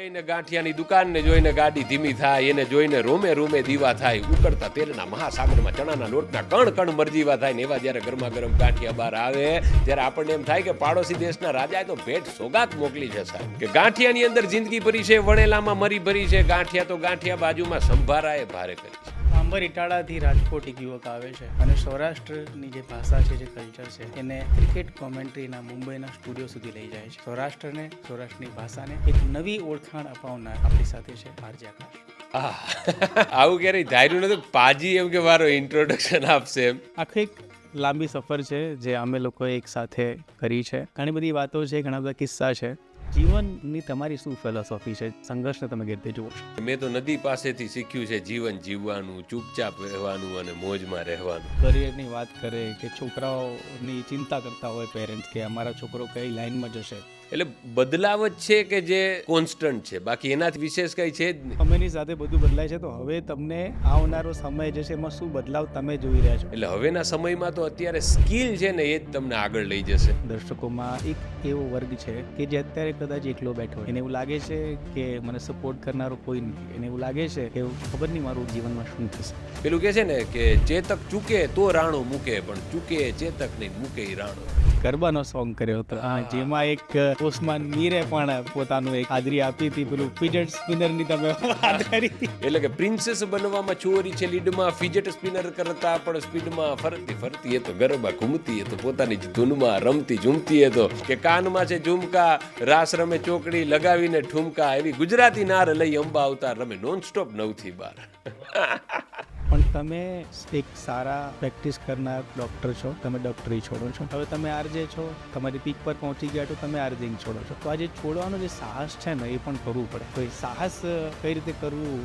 એને ગાંઠિયાની દુકાનને જોઈને ગાડી ધીમી થાય, એને જોઈને રોમે રોમે દીવા થાય, ઉકળતા તેલના મહાસાગરમાં ચણાના લોટના કણ કણ મરજીવા થાય ને એવા જ્યારે ગરમા ગરમ ગાંઠિયા બહાર આવે ત્યારે આપણને એમ થાય કે પાડોશી દેશના રાજાએ તો ભેટ સોગાત મોકલી છે સાહેબ, કે ગાંઠિયાની અંદર જિંદગી ભરી છે, વણેલામાં મરી ભરી છે, ગાંઠિયા તો ગાંઠિયા બાજુમાં સંભારાએ ભારે કરી છે. આંબર ઇટાળાથી રાજકોટ એક યુવક આવે છે અને સૌરાષ્ટ્રની જે ભાષા છે, જે કલ્ચર છે, એને ક્રિકેટ કોમેન્ટ્રીના મુંબઈના સ્ટુડિયો સુધી લઈ જાય છે. સૌરાષ્ટ્રને, સૌરાષ્ટ્રની ભાષાને એક નવી ઓળખાણ અપાવનાર આપણી સાથે છે આરજે આકાશ. આવું ક્યારેય ધાર્યું નથી પાજી એમ કે મારો ઇન્ટ્રોડક્શન આપશે એમ. આખો એક લાંબી સફર છે જે અમે લોકોએ એક સાથે કરી છે. ઘણી બધી વાતો છે, ઘણા બધા કિસ્સા છે. જીવનની તમારી શું ફિલોસોફી છે? સંઘર્ષને તમે કેવી રીતે જુઓ છો? મેં તો નદી પાસેથી શીખ્યું છે જીવન જીવવાનું, ચૂપચાપ રહેવાનું અને મોજમાં રહેવાનું. કરિયરની વાત કરે કે છોકરાઓની ચિંતા કરતા હોય પેરેન્ટ્સ કે અમારા છોકરો કઈ લાઈનમાં જશે, એટલે બદલાવ જ છે કે જે કોન્સ્ટન્ટ છે, બાકી એનાથી વિશેષ કઈ છે જ નહીં. સમયની સાથે બધું બદલાય છે, તો હવે તમને આવનારો સમય જે છે એમાં શું બદલાવ તમે જોઈ રહ્યા છો? એટલે હવેના સમયમાં તો અત્યારે સ્કિલ છે ને એ જ તમને આગળ લઈ જશે. દર્શકોમાં એક એવો વર્ગ છે કે જે અત્યારે કદાચ એકલો બેઠો હોય, એને એવું લાગે છે કે મને સપોર્ટ કરનારો કોઈ નથી, એને એવું લાગે છે કે ખબર નહીં મારું જીવનમાં શું થશે. પેલું કે છે ને કે ચેતક ચૂકે તો રાણો મૂકે, પણ ચૂકે ચેતક નહીં મૂકે રાણો. ગરબાનો સોંગ કર્યો હતો જેમાં એક ઓસમાન મીરે પણ પોતાનું એક હાજરી આપી હતી. પેલું ફિજેટ સ્પિનર ની તમે વાત કરી, એટલે કે પ્રિન્સેસ બનવામાં ચોરી છે લીડમાં, ફિજેટ સ્પિનર કરતા પણ સ્પીડમાં ફરતી ફરતી એ તો ગરબા ઘૂમતી, એ તો પોતાની જ ધૂનમાં રમતી ઝૂમતી, એ તો કે કાનમાં છે ઝુમકા, રાસ રમે ચોકડી લગાવીને ઠુમકા, એવી ગુજરાતી નાર લઈ અંબા અવતાર રમે નોન સ્ટોપ 9 થી 12. પણ તમે એક સારા પ્રેક્ટિસ કરનાર ડૉક્ટર છો, તમે ડૉક્ટરી છોડો છો, હવે તમે આરજે છો, તમારી પીક પર પહોંચી ગયા તો તમે આરજેંગ છોડો છો. તો આ જે છોડવાનો જે સાહસ છે ને એ પણ કરવું પડે. તો એ સાહસ કઈ રીતે કરવું